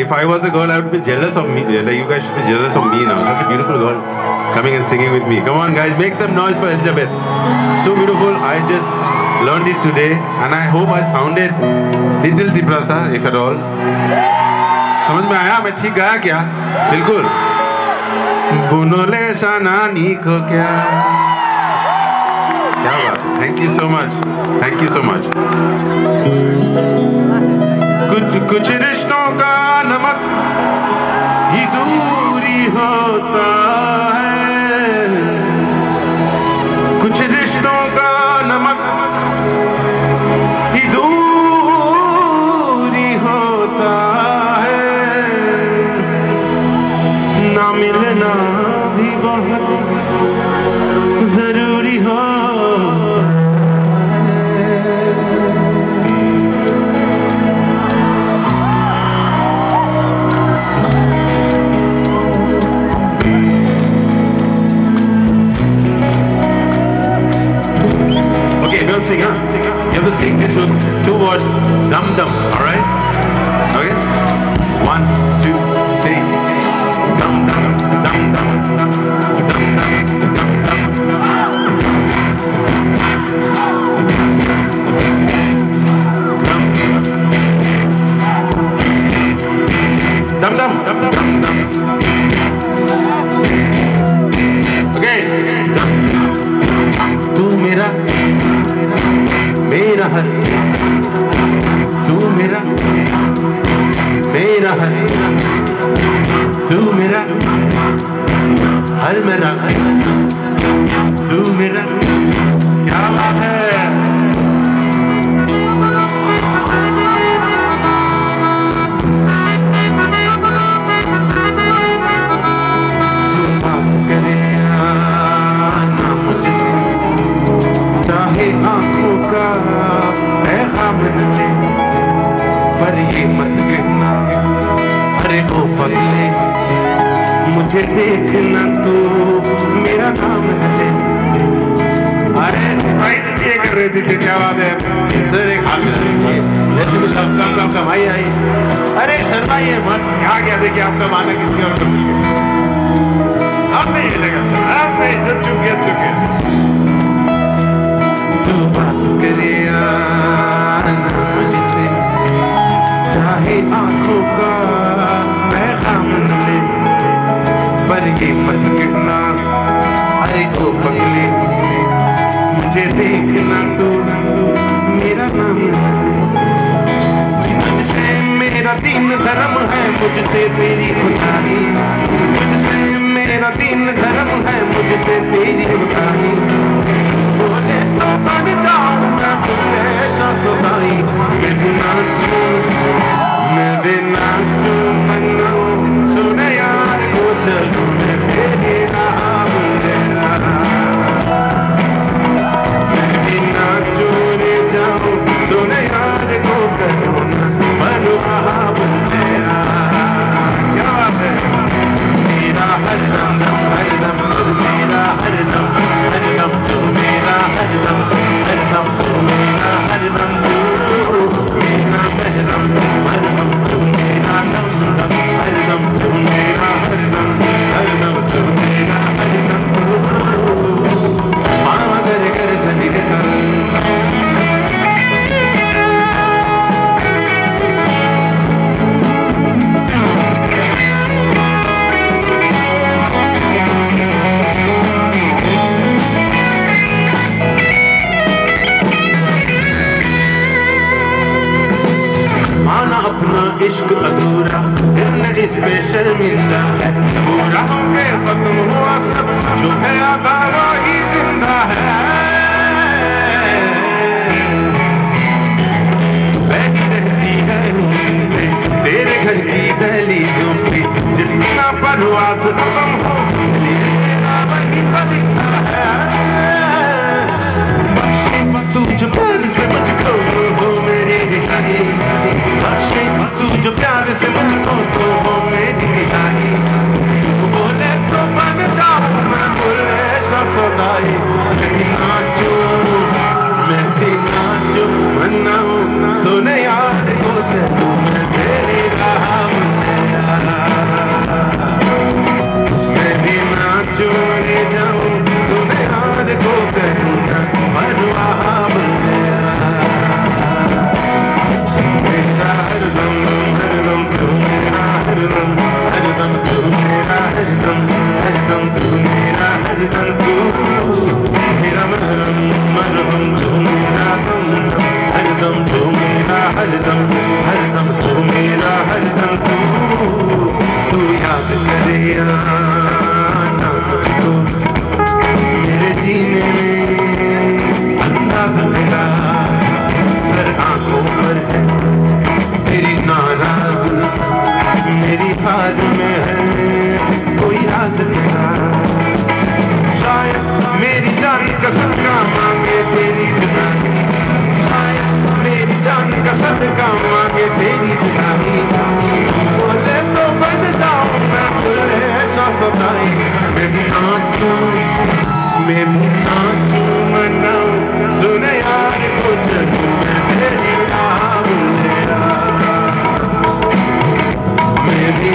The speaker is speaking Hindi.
if I was a girl, I would be jealous of me. Like, you guys should be jealous of me now. Such a beautiful girl coming and singing with me. Come on, guys, make some noise for Elizabeth. So beautiful. I just learned it today, and I hope I sounded little Tiprasa, if at all. समझ में आया मैं ठीक गाया क्या? बिल्कुल. बुनोले शानानी को क्या? क्या बात है? Thank you so much. Thank you so much. कुछ रिश्तों का नमक ही दूरी होता है, कुछ रिश्तों का नमक ही दूरी होता है, ना मिलना भी बहुत जरूरी हो. Sing, huh? You have to sing this with 2 words. Dum dum, all right? Okay? 1, 2, 3. Dum dum, dum dum, dum dum, dum dum. Dum dum, dum dum, dum. Okay. तू मेरा हर, तू मेरा हर, तू मेरा हर मेरा, तू मेरा. क्या बात है. आंखों का पैगाम न ले, पर ये मत कहना अरे ओ पगले, मुझे देखना तू मेरा नाम न ले. अरे सिपाही जी ये कर रहे थे. क्या बात है सर. एक हाथ में कम आई. अरे शर्माइए मत. क्या गया देखिए आपका माना किसी और को मिल गया. अब नहीं लगा. अब नहीं जब चुके तू बात करे मुझसे, चाहे आंखों का पैगाम न ले, पर ये मत कहना अरे ओ पगले, मुझे देखना तू मेरा नाम. मुझसे मेरा दीन धर्म है, मुझसे तेरी खुदाई, मुझसे मेरा दीन धर्म है, मुझसे तेरी खुदाई. बोले तो बन जाऊं मैं हमेशा सदाई, मैं भी नाचूं मनाऊं. सुने यार को चलूं मैं तेरी राह मेरा, मैं भी नाचूं रे जाऊं. सुने यार को करूं मनुहा मेरा. क्या बात है. मेरा हरदम हरदम तू मेरा हरदम हरदम तू मेरा हरदम हरदम तू मेरा हरदम तू मेरा हरदम हरदम तू मेरा दम दम हरदम तू मेरा हरदम हरदम तू मेरा हरदम. मामा घर घर सनी के संग अपना इश्क अधूरा, दिल इस पे शर्मिंदा है. पूरा हो गया खत्म हुआ सब, जो है आधा ही जिंदा है. बैठी रहती है तेरे घर की दहलीजों पे, जिसका परवाज़ खत्म हो मेरा वही बदलता है. बख्शे तू जो प्यार से मुझको हो मेरी रिहाई, बख्शे तू जो प्यार से मुझको तो हो मेरी रिहाई. बोले तो बन जाऊं मैं हमेशा सदाई, मैं नाचूं मनाऊं. सुने यार को चलूं मैं तेरी राह में. लिया ना मुझको मेरे जीने में अंदाज तेरा, सर आंखों पर है तेरी नाराज, मेरी हाल में है कोई राज तेरा। शायद मेरी जान कसम का मांगे तेरी जुदाई, शायद मेरी जान का सदका मांगे तेरी जुदाई। बोले तो बन जाऊं मैं तेरे शासदाई, मैं भी नाचूं मनाऊं, सुने यार कुछ मैं तेरी राह मेरा, मैं भी